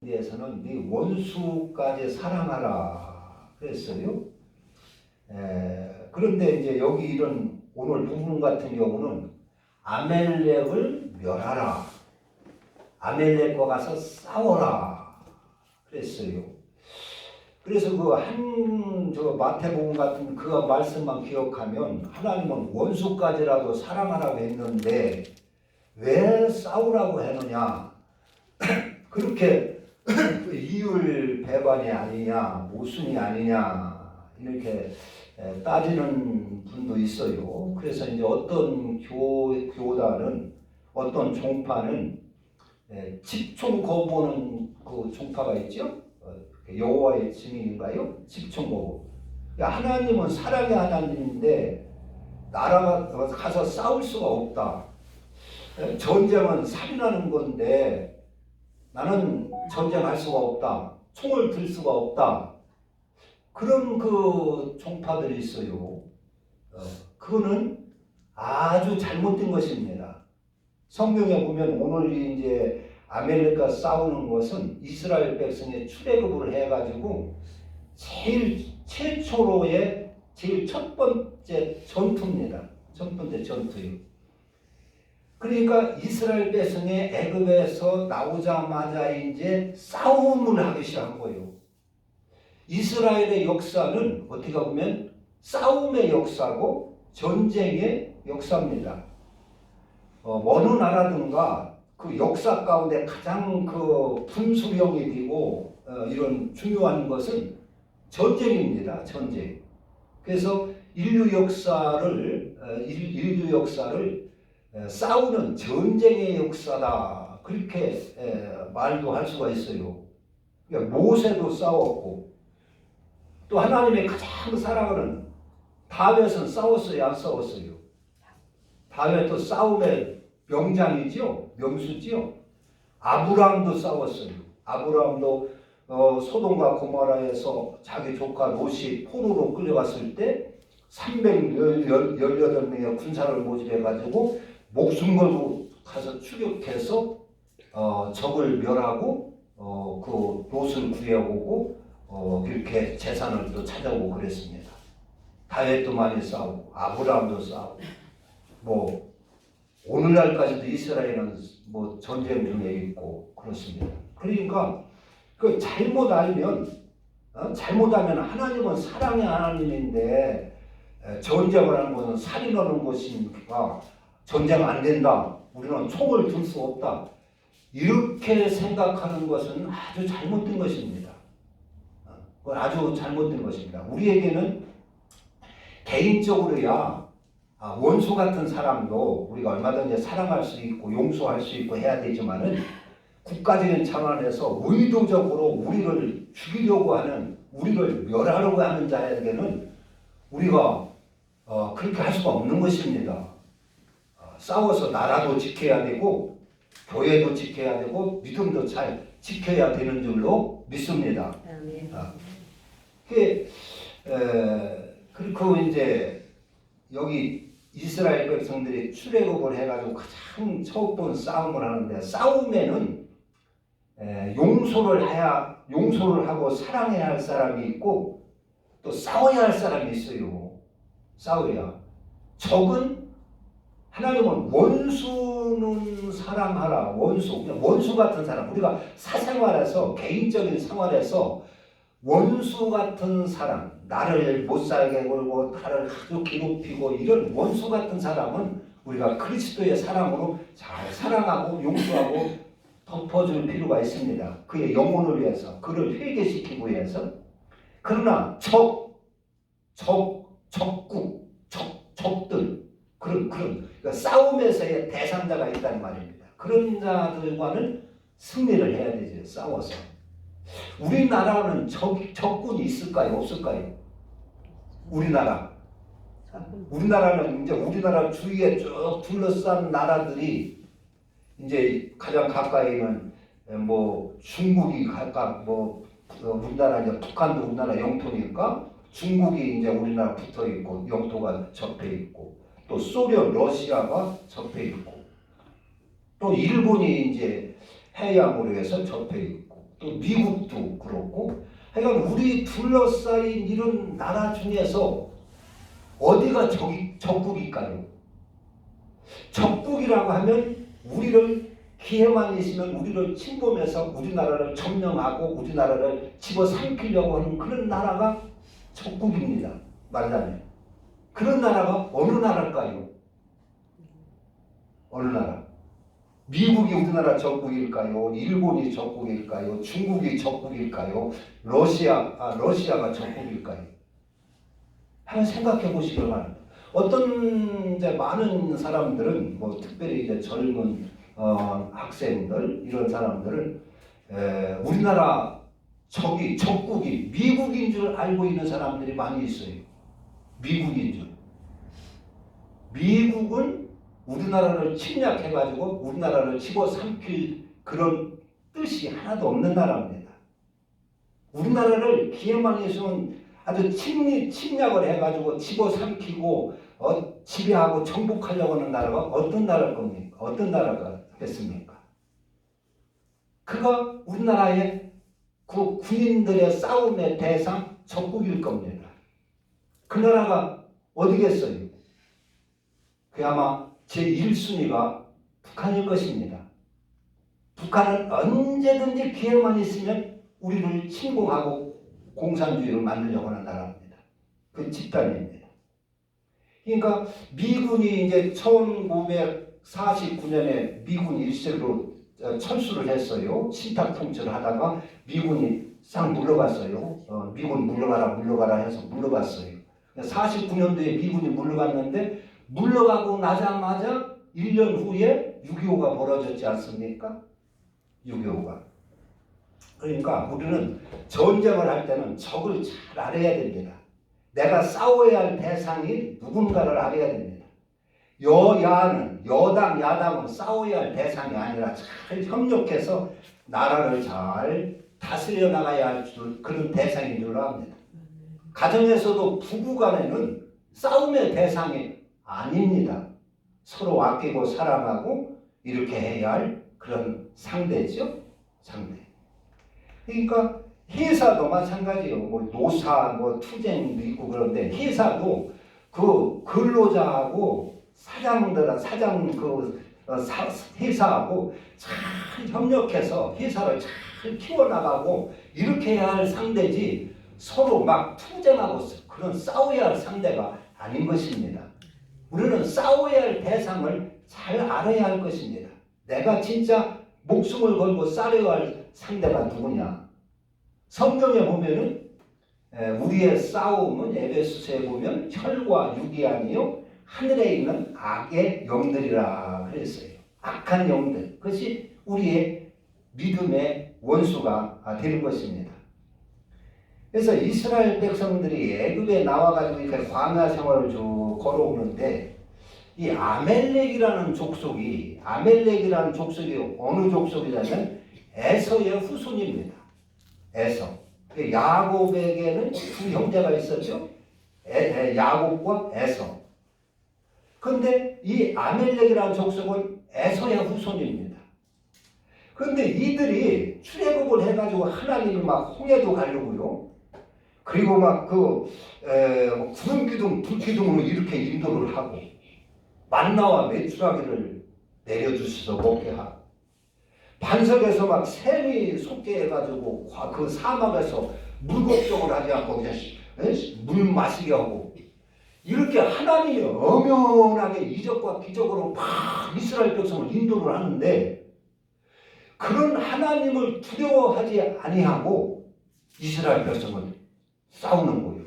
대해서는 네 원수까지 사랑하라 그랬어요. 그런데 이제 여기 이런 오늘 본문 같은 경우는 아멜렉을 멸하라, 아멜렉과 가서 싸워라 그랬어요. 그래서 저 마태복음 같은 그 말씀만 기억하면 하나님은 원수까지라도 사랑하라고 했는데 왜 싸우라고 했느냐? 그렇게 이율 배반이 아니냐, 모순이 아니냐 이렇게 따지는 분도 있어요. 그래서 이제 어떤 교단은, 어떤 종파는 집총 거부하는 그 종파가 있죠. 여호와의 증인인가요? 집총 거부. 하나님은 사랑의 하나님인데 나라가 가서 싸울 수가 없다. 전쟁은 살인하는 건데 나는 전쟁할 수가 없다. 총을 들 수가 없다. 그런 그 종파들이 있어요. 그거는 아주 잘못된 것입니다. 성경에 보면 오늘 이제 아멜렉과 싸우는 것은 이스라엘 백성의 출애굽을 해가지고 최초로의 제일 첫 번째 전투입니다. 첫 번째 전투요. 그러니까 이스라엘 백성의 애굽에서 나오자마자 이제 싸움을 하기 시작한 거예요. 이스라엘의 역사는 어떻게 보면 싸움의 역사고 전쟁의 역사입니다. 어느 나라든가 그 역사 가운데 가장 그 분수령이 되고 이런 중요한 것은 전쟁입니다. 전쟁. 그래서 인류 역사를 싸우는 전쟁의 역사다. 그렇게 말도 할 수가 있어요. 그러니까 모세도 싸웠고 또 하나님의 가장 사랑하는 다윗은 싸웠어요? 안 싸웠어요? 다윗도 싸움의 명장이죠? 명수죠? 아브라함도 싸웠어요. 아브라함도 소돔과 고모라에서 자기 조카 롯이 포로로 끌려갔을 때 318명의 군사를 모집해가지고 목숨 걸고 가서 추격해서 적을 멸하고 그 롯을 구해오고 이렇게 재산을 또 찾아오고 그랬습니다. 다윗도 많이 싸우고 아브라함도 싸우고 뭐 오늘날까지도 이스라엘은 뭐 전쟁 중에 있고 그렇습니다. 그러니까 그 잘못하면 하나님은 사랑의 하나님인데 전쟁을 하는 것은 살인하는 것이니까 전쟁 안 된다. 우리는 총을 들 수 없다. 이렇게 생각하는 것은 아주 잘못된 것입니다. 그건 아주 잘못된 것입니다. 우리에게는 개인적으로야 원수 같은 사람도 우리가 얼마든지 사랑할 수 있고 용서할 수 있고 해야 되지만은 국가적인 차원에서 의도적으로 우리를 죽이려고 하는, 우리를 멸하려고 하는 자에게는 우리가 그렇게 할 수가 없는 것입니다. 싸워서 나라도 지켜야 되고 교회도 지켜야 되고 믿음도 잘 지켜야 되는 줄로 믿습니다. 그리고 이제 여기 이스라엘 백성들이 출애굽을 해가지고 가장 첫 번 싸움을 하는데 싸움에는 용서를 하고 사랑해야 할 사람이 있고 또 싸워야 할 사람이 있어요. 싸워야. 적은 하나님은 원수는 사랑하라. 원수 같은 사람. 우리가 사생활에서 개인적인 생활에서 원수 같은 사람, 나를 못 살게 굴고 나를 아주 괴롭히고 이런 원수 같은 사람은 우리가 그리스도의 사랑으로 잘 사랑하고 용서하고 덮어줄 필요가 있습니다. 그의 영혼을 위해서, 그를 회개시키기 위해서. 그러나 적들 그러니까 싸움에서의 대상자가 있다는 말입니다. 그런 자들과는 승리를 해야 되죠. 싸워서. 우리나라는 적군이 있을까요? 없을까요? 우리나라는 이제 우리나라 주위에 쭉 둘러싼 나라들이 이제 가장 가까이는 뭐 중국이 각각 우리나라 이제 북한도 우리나라 영토니까 중국이 이제 우리나라 붙어 있고 영토가 접해 있고 또 소련, 러시아가 접해 있고 또 일본이 이제 해양으로 해서 접해 있고 또 미국도 그렇고, 하여간 우리 둘러싸인 이런 나라 중에서 어디가 적국일까요? 적국이라고 하면 우리를 기회만 있으면 우리를 침범해서 우리나라를 점령하고 우리나라를 집어삼키려고 하는 그런 나라가 적국입니다. 말하자면 그런 나라가 어느 나라일까요? 어느 나라? 미국이 우리나라 적국일까요? 일본이 적국일까요? 중국이 적국일까요? 러시아가 적국일까요? 한번 생각해 보시길 바랍니다. 어떤 이제 많은 사람들은 뭐 특별히 이제 젊은 학생들 이런 사람들은 우리나라 적국이 미국인 줄 알고 있는 사람들이 많이 있어요. 미국인 줄. 미국은 우리나라를 침략해가지고 우리나라를 집어삼킬 그런 뜻이 하나도 없는 나라입니다. 우리나라를 기회만 있으면 아주 침략을 해가지고 집어삼키고 지배하고 정복하려고 하는 나라가 어떤 나라일 겁니까? 어떤 나라가 됐습니까? 그가 우리나라의 그 군인들의 싸움의 대상 적국일 겁니다. 그 나라가 어디겠어요? 그 아마 제1순위가 북한일 것입니다. 북한은 언제든지 기회만 있으면 우리를 침공하고 공산주의를 만들려고 하는 나라입니다. 그 집단입니다. 그러니까 미군이 이제 1949년에 미군 일세로 철수를 했어요. 친탁 통치를 하다가 미군이 싹 물러갔어요. 미군 물러가라 해서 물러갔어요. 49년도에 미군이 물러갔는데 물러가고 나자마자 1년 후에 6.25가 벌어졌지 않습니까? 6.25가. 그러니까 우리는 전쟁을 할 때는 적을 잘 알아야 됩니다. 내가 싸워야 할 대상이 누군가를 알아야 됩니다. 여당, 야당은 싸워야 할 대상이 아니라 잘 협력해서 나라를 잘 다스려 나가야 할 그런 대상인 줄 압니다. 가정에서도 부부간에는 싸움의 대상이 아닙니다. 서로 아끼고 사랑하고 이렇게 해야 할 그런 상대죠. 상대. 그러니까 회사도 마찬가지예요. 뭐 노사, 뭐 투쟁도 있고 그런데 회사도 그 근로자하고 회사하고 잘 협력해서 회사를 잘 키워나가고 이렇게 해야 할 상대지 서로 막 투쟁하고 그런 싸워야 할 상대가 아닌 것입니다. 우리는 싸워야 할 대상을 잘 알아야 할 것입니다. 내가 진짜 목숨을 걸고 싸워야 할 상대가 누구냐? 성경에 보면은 우리의 싸움은 에베소서에 보면 혈과 육이 아니요 하늘에 있는 악의 영들이라 그랬어요. 악한 영들. 그것이 우리의 믿음의 원수가 되는 것입니다. 그래서 이스라엘 백성들이 애굽에 나와가지고 이렇게 광야 생활을 쭉 걸어오는데 이 아멜렉이라는 족속이 어느 족속이냐면 에서의 후손입니다. 에서. 야곱에게는 두 형제가 있었죠. 야곱과 에서. 그런데 이 아멜렉이라는 족속은 에서의 후손입니다. 그런데 이들이 출애굽을 해가지고 하나님이 막 홍해도 가려고요. 그리고 막 구름 기둥, 불 기둥으로 이렇게 인도를 하고 만나와 메추라기를 내려주셔서 먹게 하고 반석에서 막 샘이 솟게 해가지고 그 사막에서 물 걱정을 하지 않고 그냥 물 마시게 하고 이렇게 하나님이 엄연하게 이적과 기적으로 막 이스라엘 백성을 인도를 하는데 그런 하나님을 두려워하지 아니하고 이스라엘 백성은 싸우는 거예요.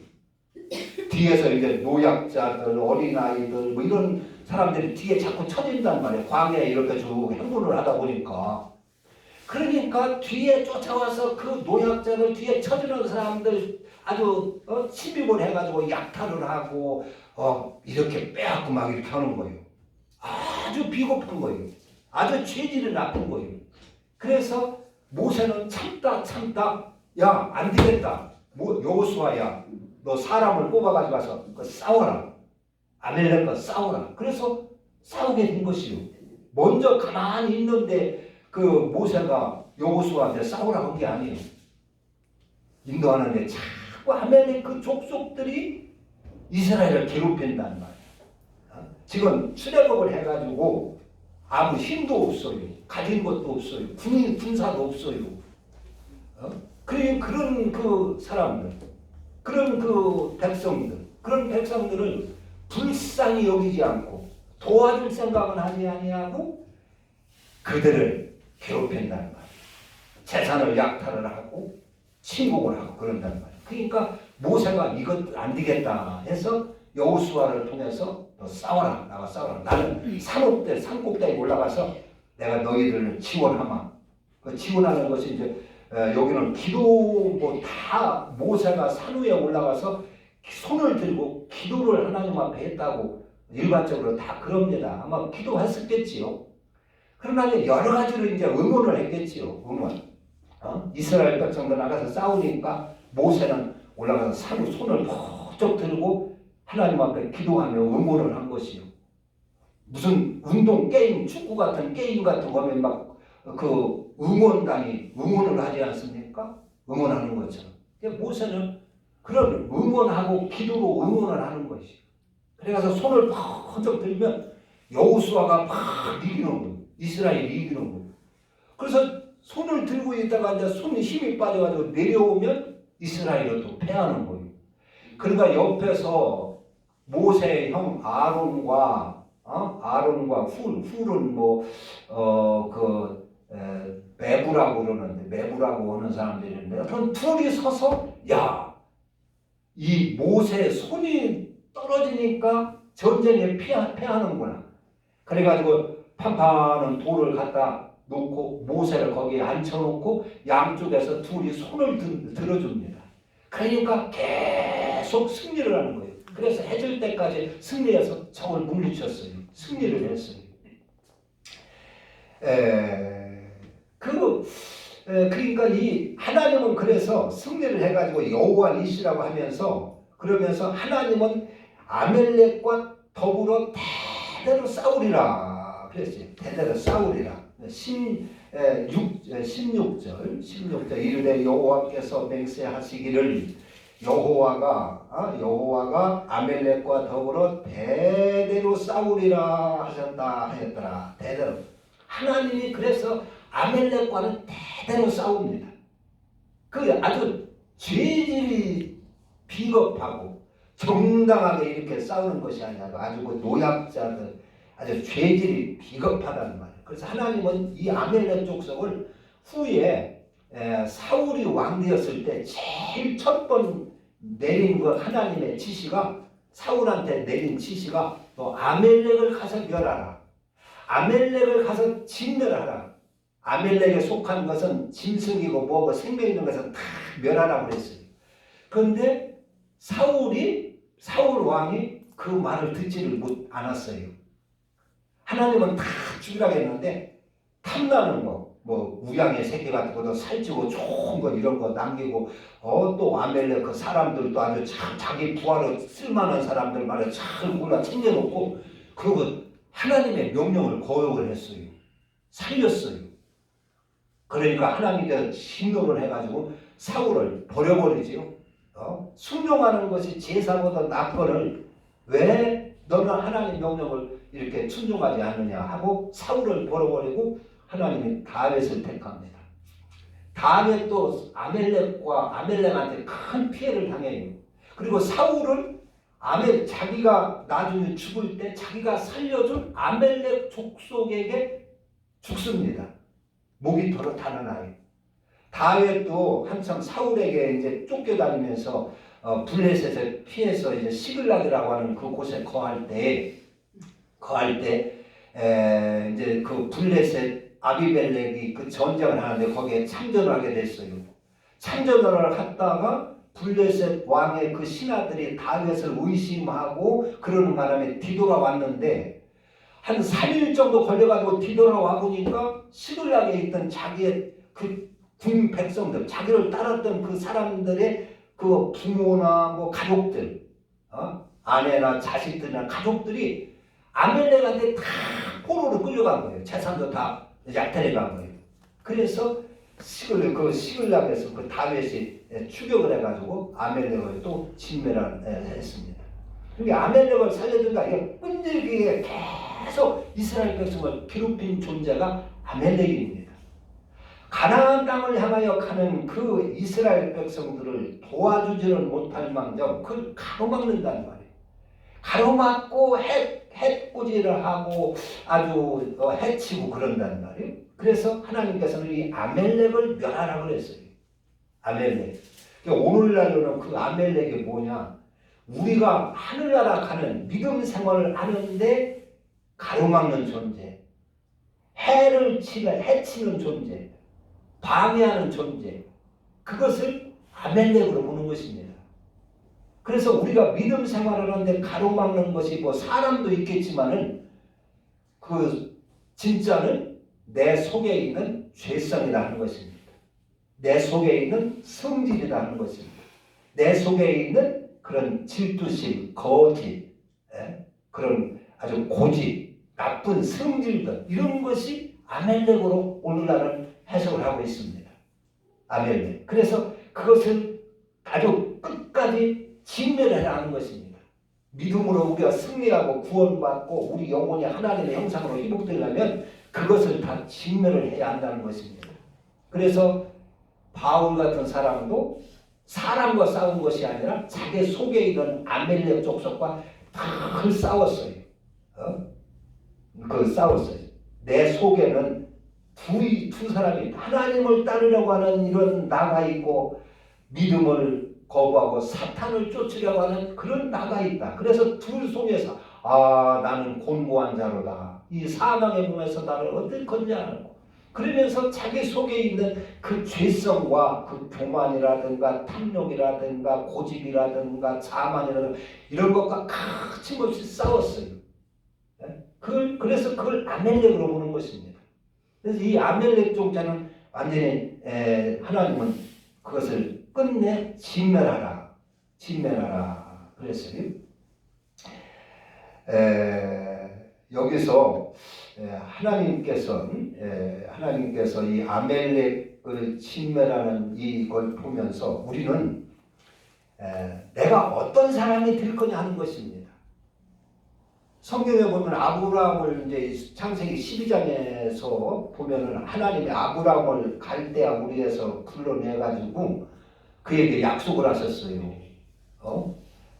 뒤에서 이제 노약자들, 어린아이들 뭐 이런 사람들이 뒤에 자꾸 쳐진단 말이에요. 광야에 이렇게 쭉 행군을 하다 보니까. 그러니까 뒤에 쫓아와서 그 노약자들 뒤에 쳐지는 사람들 아주 침입을 해가지고 약탈을 하고 이렇게 빼앗고 막 이렇게 하는 거예요. 아주 비겁한 거예요. 아주 죄질이 나쁜 거예요. 그래서 모세는 참다 야 안 되겠다. 여호수아야 너 사람을 뽑아가지고 가서 싸워라. 아멜렉과 싸워라. 그래서 싸우게 된 것이요. 먼저 가만히 있는데 그 모세가 여호수아한테 싸우라고 한 게 아니에요. 인도하는데 자꾸 아멜렉 그 족속들이 이스라엘을 괴롭힌단 말이에요. 지금 출애굽을 해가지고 아무 힘도 없어요. 가진 것도 없어요. 군사도 없어요. 그런 그 사람들, 그런 그 백성들, 그런 백성들을 불쌍히 여기지 않고 도와줄 생각은 하지 아니하고 그들을 괴롭힌다는 말이에요. 재산을 약탈을 하고 침공을 하고 그런다는 말이에요. 그러니까 모세가 이것 안 되겠다 해서 여호수아를 통해서 너 싸워라, 나가 싸워라. 나는 산꼭대기에 올라가서 내가 너희들을 지원하마. 그 지원하는 것이 이제 여기는 기도 다 모세가 산 위에 올라가서 손을 들고 기도를 하나님 앞에 했다고 일반적으로 다 그럽니다. 아마 기도했었겠지요. 그러나 여러 가지로 이제 응원을 했겠지요. 응원. 이스라엘 백성들 나가서 싸우니까 모세는 올라가서 산 손을 퍽쩍 들고 하나님 앞에 기도하며 응원을 한 것이요. 무슨 운동 게임, 축구 같은 게임 같은 거 하면 막 그 응원단이 응원을 하지 않습니까? 응원하는 것처럼. 모세는 그런 응원하고 기도로 응원을 하는 것이요. 그래서 손을 퍽쩍 들면 여호수아가 막 이기는 거예요. 이스라엘이 이기는 거예요. 그래서 손을 들고 있다가 이제 손에 힘이 빠져가지고 내려오면 이스라엘이 또 패하는 거예요. 그러니까 옆에서 모세의 형 아론과 훌은 매부라고 그러는데 매부라고 하는 사람들이 있는데 그런 둘이 서서 이 모세의 손이 떨어지니까 전쟁에 패하는구나. 그래가지고 판판한 돌을 갖다 놓고 모세를 거기에 앉혀놓고 양쪽에서 둘이 손을 들어줍니다. 그러니까 계속 승리를 하는 거예요. 그래서 해질 때까지 승리해서 적을 물리쳤어요. 승리를 했어요. 그러니까 이 하나님은 그래서 승리를 해가지고 여호와 니시라고 하면서 그러면서 하나님은 아멜렉과 더불어 대대로 싸우리라 그랬어요. 대대로 싸우리라. 16절 이르되 여호와께서 맹세하시기를 여호와가 아멜렉과 더불어 대대로 싸우리라 하였더라. 대대로 하나님이 그래서 아멜렉과는 대대로 싸웁니다. 그 아주 죄질이 비겁하고 정당하게 이렇게 싸우는 것이 아니라 아주 그 노약자들 아주 죄질이 비겁하다는 말이에요. 그래서 하나님은 이 아멜렉 족속을 후에 사울이 왕 되었을 때 제일 첫 번 내린 그 하나님의 지시가 사울한테 내린 지시가 너 아멜렉을 가서 멸하라. 아멜렉을 가서 진멸하라. 아멜렉에 속한 것은 짐승이고 뭐고 생명 있는 것은 다 멸하라고 그랬어요. 그런데 사울 왕이 그 말을 듣지를 않았어요. 하나님은 다 죽이라고 했는데 탐나는 거, 우양의 새끼 같은 것도 살찌고 좋은 거 이런 거 남기고 또 아멜렉 그 사람들도 아주 참 자기 부하로 쓸만한 사람들 말에 잘 골라 챙겨놓고 그리고 하나님의 명령을 거역을 했어요. 살렸어요. 그러니까 하나님께서 진노를 해가지고 사울을 버려버리지요. 순종하는 것이 제사보다 낫거늘 왜 너는 하나님 명령을 이렇게 순종하지 않느냐 하고 사울을 버려버리고 하나님이 다윗을 택합니다. 다윗도 아멜렉한테 큰 피해를 당해요. 그리고 사울은 자기가 나중에 죽을 때 자기가 살려준 아멜렉 족속에게 죽습니다. 목이 털어 달아나요. 다윗도 한참 사울에게 이제 쫓겨다니면서 블레셋에 피해서 이제 시글락이라고 하는 그 곳에 거할 때 이제 그 블레셋 아비멜렉이 그 전쟁을 하는데 거기에 참전을 하게 됐어요. 참전을 하다가 블레셋 왕의 그 신하들이 다윗을 의심하고 그러는 바람에 뒤돌아왔는데 한 3일 정도 걸려가지고 뒤돌아와 보니까 시글락에 있던 자기의 그 군 백성들, 자기를 따랐던 그 사람들의 그 부모나 가족들, 아내나 자식들이나 가족들이 아멜렉한테 다 포로로 끌려간 거예요. 재산도 다 약탈해 간 거예요. 그래서 시글락에서 그 다윗이 추격을 해가지고 아멜렉을 또 진멸했습니다. 그러니까 아멜렉을 살려든가 이게 끈질기게 계속 이스라엘 백성을 괴롭힌 존재가 아멜렉입니다. 가나안 땅을 향하여 가는 그 이스라엘 백성들을 도와주지는 못할 망정 그걸 가로막는다는 말이에요. 가로막고 해코지를 하고 아주 해치고 그런다는 말이에요. 그래서 하나님께서는 이 아멜렉을 멸하라고 그랬어요. 아멜렉. 그러니까 오늘날로는 그 아멜렉이 뭐냐? 우리가 하늘나라 가는 믿음 생활을 하는데 가로막는 존재, 해치는 존재, 방해하는 존재, 그것을 아멜렉으로 보는 것입니다. 그래서 우리가 믿음 생활을 하는데 가로막는 것이 뭐 사람도 있겠지만은 그 진짜는 내 속에 있는 죄성이라는 것입니다. 내 속에 있는 성질이라는 것입니다. 내 속에 있는 그런 질투심, 거짓, 그런 아주 고집, 나쁜 성질들 이런 것이 아멜렉으로 오늘날은 해석을 하고 있습니다. 아멜렉. 그래서 그것을 아주 끝까지 진멸해야 하는 것입니다. 믿음으로 우리가 승리하고 구원받고 우리 영혼이 하나님의 형상으로 회복되려면 그것을 다 진멸을 해야 한다는 것입니다. 그래서 바울 같은 사람도 사람과 싸운 것이 아니라 자기 속에 있는 아멜렉 족속과 다 싸웠어요. 싸웠어요. 내 속에는 두 사람이 하나님을 따르려고 하는 이런 나가 있고 믿음을 거부하고 사탄을 쫓으려고 하는 그런 나가 있다. 그래서 둘 속에서 나는 곤고한 자로다. 이 사망의 몸에서 나를 어떻게 건져하고 그러면서 자기 속에 있는 그 죄성과 그 교만이라든가 탐욕이라든가 고집이라든가 자만이라든가 이런 것과 거침없이 싸웠어요. 그래서 그걸 아멜렉으로 보는 것입니다. 그래서 이 아멜렉 종자는 완전히 하나님은 그것을 끝내 진멸하라 그랬어요. 여기서 하나님께서 이 아멜렉을 진멸하는 이걸 보면서 우리는 내가 어떤 사람이 될 거냐 하는 것입니다. 성경에 보면 아브라함을 이제 창세기 12장에서 보면은 하나님이 아브라함을 갈대아 우리에서 불러내가지고 그에게 약속을 하셨어요.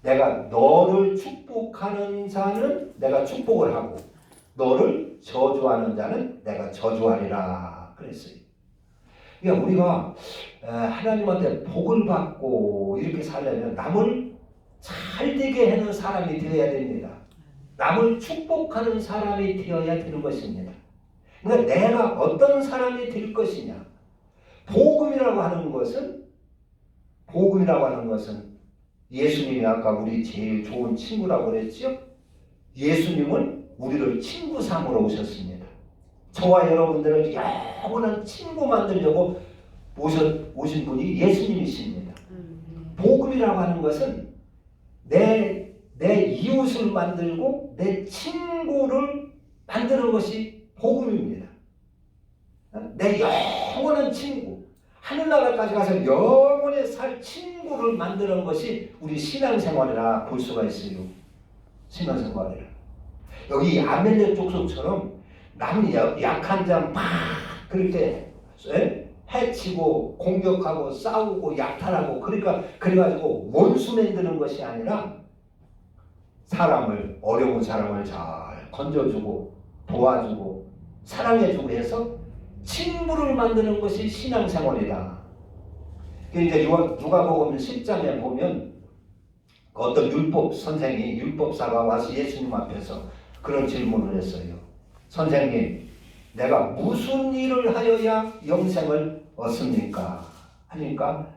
내가 너를 축복하는 자는 내가 축복을 하고 너를 저주하는 자는 내가 저주하리라 그랬어요. 그러니까 우리가 하나님한테 복을 받고 이렇게 살려면 남을 잘 되게 하는 사람이 되어야 됩니다. 남을 축복하는 사람이 되어야 되는 것입니다. 그러니까 내가 어떤 사람이 될 것이냐. 복음이라고 하는 것은 예수님이 아까 우리 제일 좋은 친구라고 그랬죠. 예수님은 우리를 친구 삼으러 오셨습니다. 저와 여러분들을 영원한 친구 만들려고 오신 분이 예수님이십니다. 복음이라고 하는 것은 내 이웃을 만들고 내 친구를 만드는 것이 복음입니다. 내 영원한 친구, 하늘나라까지 가서 영원히 살 친구를 만드는 것이 우리 신앙생활이라 볼 수가 있어요. 신앙생활이라. 여기 아멜렉 족속처럼 남이 약한 자 막 그렇게 해치고 공격하고 싸우고 약탈하고 그래가지고 원수 만드는 것이 아니라 어려운 사람을 잘 건져주고 도와주고 사랑해주고 해서 친구를 만드는 것이 신앙생활이다. 이제 누가복음 10장에 보면 어떤 율법사가 와서 예수님 앞에서 그런 질문을 했어요. 선생님, 내가 무슨 일을 하여야 영생을 얻습니까? 하니까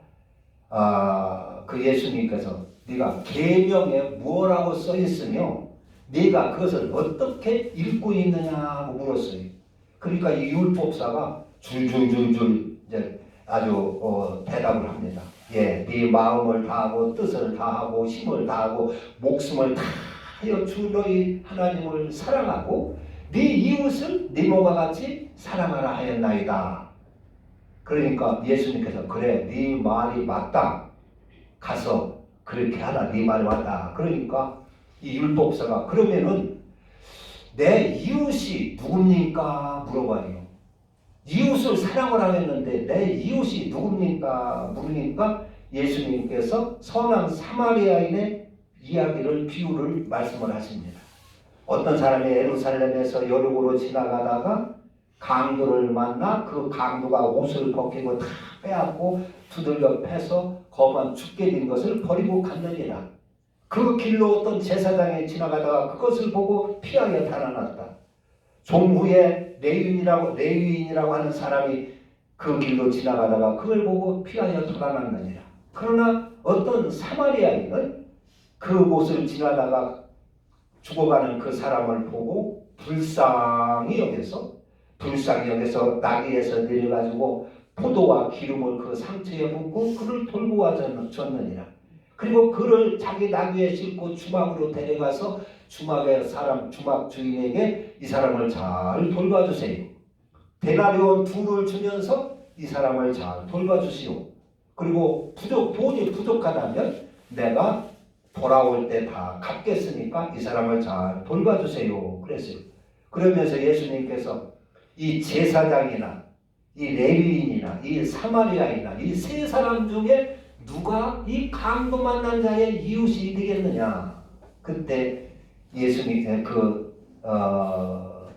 그 예수님께서 네가 계명에 무엇라고 써 있으며 네가 그것을 어떻게 읽고 있느냐고 물었어요. 그러니까 이 율법사가 줄줄줄줄 이제 아주 대답을 합니다. 네 마음을 다하고 뜻을 다하고 힘을 다하고 목숨을 다하여 주 너희 하나님을 사랑하고 네 이웃을 네 몸과 같이 사랑하라 하였나이다. 그러니까 예수님께서 그래 네 말이 맞다. 가서 그렇게 하라. 네 말이 맞다. 그러니까 이 율법사가 그러면은 내 이웃이 누굽니까? 물어봐요. 이웃을 사랑을 하겠는데 내 이웃이 누굽니까? 물으니까 예수님께서 선한 사마리아인의 이야기를 비유를 말씀을 하십니다. 어떤 사람이 예루살렘에서 여리고로 지나가다가 강도를 만나 그 강도가 옷을 벗기고 다 빼앗고 두들겨 패서 거만 죽게 된 것을 버리고 갔느니라. 그 길로 어떤 제사장이 지나가다가 그것을 보고 피하여 달아났다. 좀 후에 레위인이라고 하는 사람이 그 길로 지나가다가 그걸 보고 피하여 달아났느니라. 그러나 어떤 사마리아인은 그곳을 지나다가 죽어가는 그 사람을 보고 불쌍히 여겨서 나귀에서 내려가지고 포도와 기름을 그 상처에 붓고 그를 돌보아 줬느니라. 그리고 그를 자기 나귀에 싣고 주막으로 데려가서 주막 주인에게 이 사람을 잘 돌봐주세요. 데나리온 2를 주면서 이 사람을 잘 돌봐주시오. 그리고 돈이 부족하다면 내가 돌아올 때 다 갚겠으니까 이 사람을 잘 돌봐주세요. 그랬어요. 그러면서 예수님께서 이 제사장이나 이 레위인이나 이 사마리아인이나 이 세 사람 중에 누가 이 강도 만난 자의 이웃이 되겠느냐. 그때 예수님 그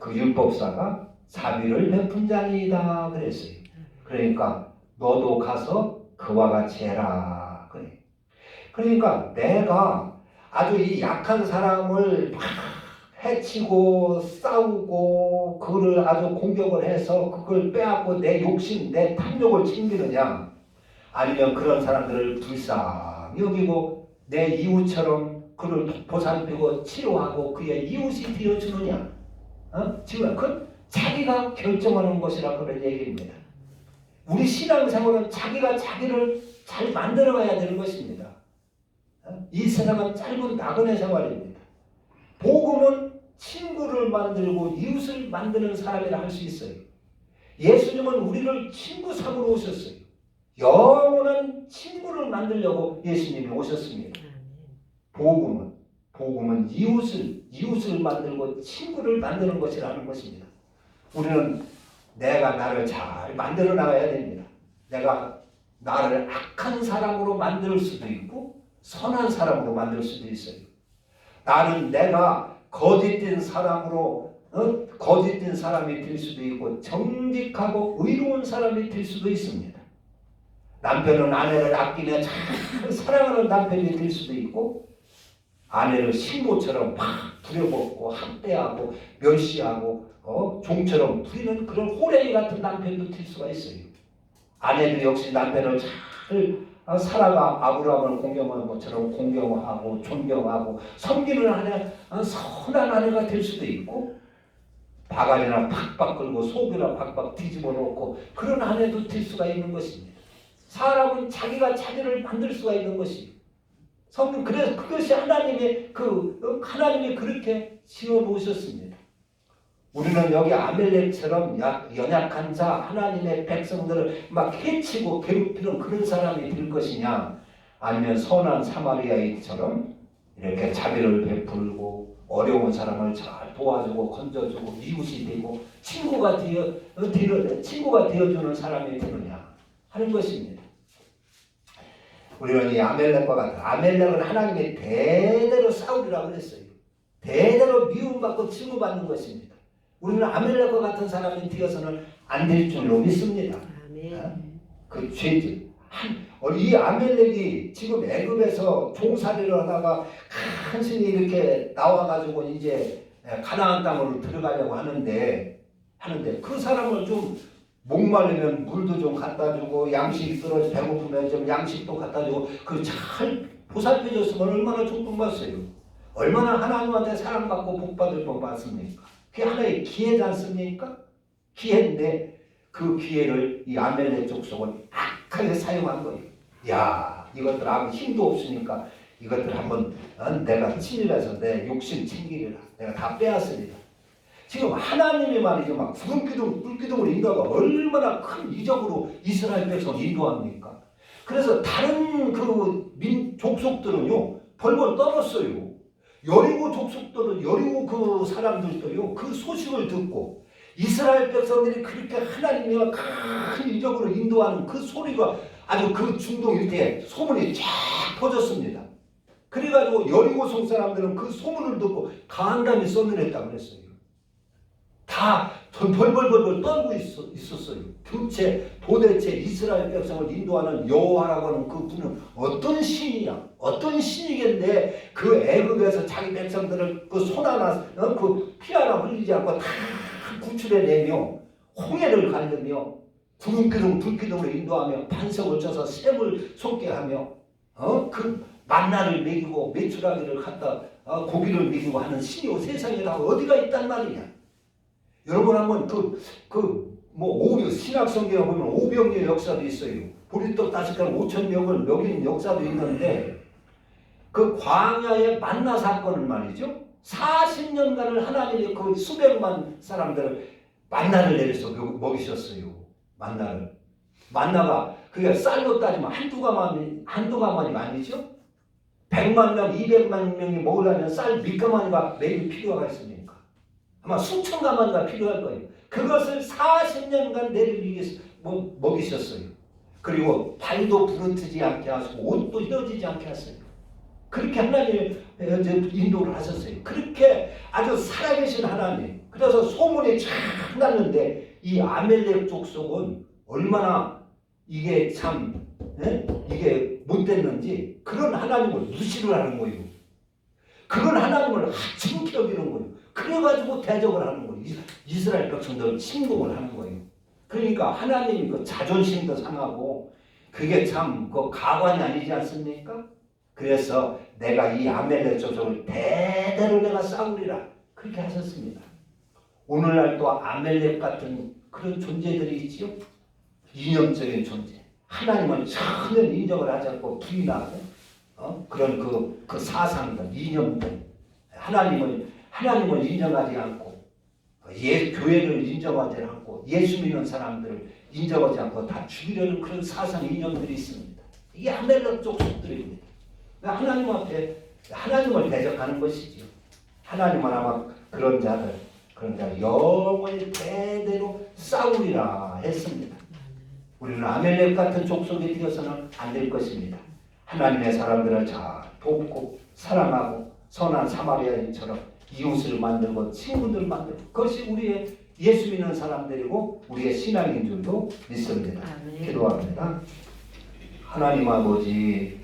율법사가 자비를 베푼 자이다 그랬어요. 그러니까 너도 가서 그와 같이 해라. 그래. 그러니까 내가 아주 이 약한 사람을 막 해치고 싸우고 그를 아주 공격을 해서 그걸 빼앗고 내 욕심, 내 탐욕을 챙기느냐, 아니면 그런 사람들을 불쌍히 여기고 내 이웃처럼 그를 보살피고 치료하고 그의 이웃이 되어주느냐. 지금 그건 자기가 결정하는 것이라 그런 얘기입니다. 우리 신앙생활은 자기가 자기를 잘 만들어가야 되는 것입니다. 이 세상은 짧은 나그네 생활입니다. 복음은 친구를 만들고 이웃을 만드는 사람이라 할 수 있어요. 예수님은 우리를 친구 삼으러 오셨어요. 영원한 친구를 만들려고 예수님이 오셨습니다. 복음은 이웃을 만들고 친구를 만드는 것이라는 것입니다. 우리는 내가 나를 잘 만들어 나가야 됩니다. 내가 나를 악한 사람으로 만들 수도 있고 선한 사람으로 만들 수도 있어요. 나는 내가 거짓된 사람이 될 수도 있고 정직하고 의로운 사람이 될 수도 있습니다. 남편은 아내를 아끼며 잘 사랑하는 남편이 될 수도 있고 아내를 신모처럼 막 부려먹고 학대하고 멸시하고 종처럼 부리는 그런 호랭이 같은 남편도 될 수가 있어요. 아내도 역시 남편을 잘 사라가 아브라함을 공경한 것처럼 공경하고 존경하고 섬기는 선한 아내가 될 수도 있고 바가지나 팍팍 끌고 속이나 팍팍 뒤집어 놓고 그런 아내도 될 수가 있는 것입니다. 사람은 자기가 자기를 만들 수가 있는 것이에요. 성경 그래서 그것이 하나님이 그렇게 지어 놓으셨습니다. 우리는 여기 아멜렉처럼 연약한 자 하나님의 백성들을 막 해치고 괴롭히는 그런 사람이 될 것이냐, 아니면 선한 사마리아인처럼 이렇게 자비를 베풀고 어려운 사람을 잘 도와주고 건져주고 이웃이 되고 친구가 되어주는 사람이 되느냐 하는 것입니다. 우리는 이 아멜렉과 같은, 아멜렉은 하나님이 대대로 싸우리라고 그랬어요. 대대로 미움받고 증오받는 것입니다. 우리는 아멜렉과 같은 사람이 되어서는 안 될 줄로 믿습니다. 그 죄질. 이 아멜렉이 지금 애굽에서 종살이를 하다가 간신히 이렇게 나와가지고 이제 가나안 땅으로 들어가려고 하는데 그 사람을 좀 목말리면 물도 좀 갖다 주고 양식이 떨어져 배고프면 좀 양식도 갖다 주고 그 잘 보살펴줬으면 얼마나 축복받았어요. 얼마나 하나님한테 사랑받고 복받을 법 받습니까? 그게 하나의 기회지 않습니까? 기회인데 그 기회를 이 아멜렉 족속은 악하게 사용한 거예요. 야, 이것들 아무 힘도 없으니까 이것들 한번 내가 친일해서 내 욕심 챙기리라. 내가 다 빼앗으리라. 지금 하나님이 말이죠. 막 구름 기둥, 불 기둥으로 인도하고 얼마나 큰 이적으로 이스라엘 백성을 인도합니까? 그래서 다른 그 족속들은요, 벌벌 떨었어요. 여리고 족속들은, 여리고 그 사람들도요, 그 소식을 듣고 이스라엘 백성들이 그렇게 하나님이 큰 이적으로 인도하는 그 소리가 아주 그 중동 일대에 소문이 쫙 퍼졌습니다. 그래가지고 여리고성 사람들은 그 소문을 듣고 간담이 쏘는했다고 그랬어요. 다 벌벌벌벌 떨고 있었어요. 도대체 이스라엘 백성을 인도하는 여호와라고 하는 그 분은 어떤 신이냐? 어떤 신이겠는데 그 애굽에서 자기 백성들을 그 손 하나, 그 피 하나 흘리지 않고 다 구출해내며 홍해를 가르며 구름기둥 불기둥으로 인도하며 반석을 쳐서 샘을 솟게 하며 그 만나를 먹이고 메추라기를 갖다 고기를 먹이고 하는 신이 세상에 다 어디가 있단 말이냐? 여러분 한번 신약성경에 보면 오병이의 역사도 있어요. 보리떡 5간 5,000명을 먹인 역사도 있는데 그 광야의 만나 사건은 말이죠. 40년간을 하나님이 그 수백만 사람들을 만나를 내려서 먹이셨어요. 만나가 그게 쌀로 따지면 한두 가마니 아니죠. 100만 명, 200만 명이 먹으려면 쌀 몇 가마니가 매일 필요가 있습니까? 아마 수천 가마니가 필요할 거예요. 그것을 40년간 먹이셨어요. 그리고 발도 부러뜨지 않게 하시고 옷도 휘어지지 않게 하셨어요. 그렇게 하나님이 인도를 하셨어요. 그렇게 아주 살아계신 하나님. 그래서 소문이 쫙 났는데 이 아멜렉 족속은 얼마나 이게 참 이게 못됐는지 그런 하나님을 무시를 하는 거예요. 그런 하나님을 하찮게 여기는 거예요. 그래가지고 대적을 하는 거예요. 이스라엘 백성들을 침공을 하는 거예요. 그러니까 하나님 그 자존심도 상하고 그게 참 그 가관이 아니지 않습니까? 그래서 내가 이 아멜렉 족속을 대대로 내가 싸우리라 그렇게 하셨습니다. 오늘날 또 아멜렉 같은 그런 존재들이 있지요. 이념적인 존재. 하나님을 전혀 인정을 하지 않고 부인하고 그런 그 사상들, 이념들, 하나님을 인정하지 않고 교회를 인정하지 않고 예수 믿는 사람들을 인정하지 않고 다 죽이려는 그런 사상 이념들이 있습니다. 이게 아멜렉 족속들입니다. 하나님 앞에 하나님을 대적하는 것이죠. 하나님은 아마 그런 자들 영원히 대대로 싸우리라 했습니다. 우리는 아멜렉 같은 족속이 되어서는 안 될 것입니다. 하나님의 사람들을 잘 돕고 사랑하고 선한 사마리아인처럼 이웃을 만들고 친구들 만들고 그것이 우리의 예수 믿는 사람들이고 우리의 신앙인 줄도 믿습니다. 기도합니다. 하나님 아버지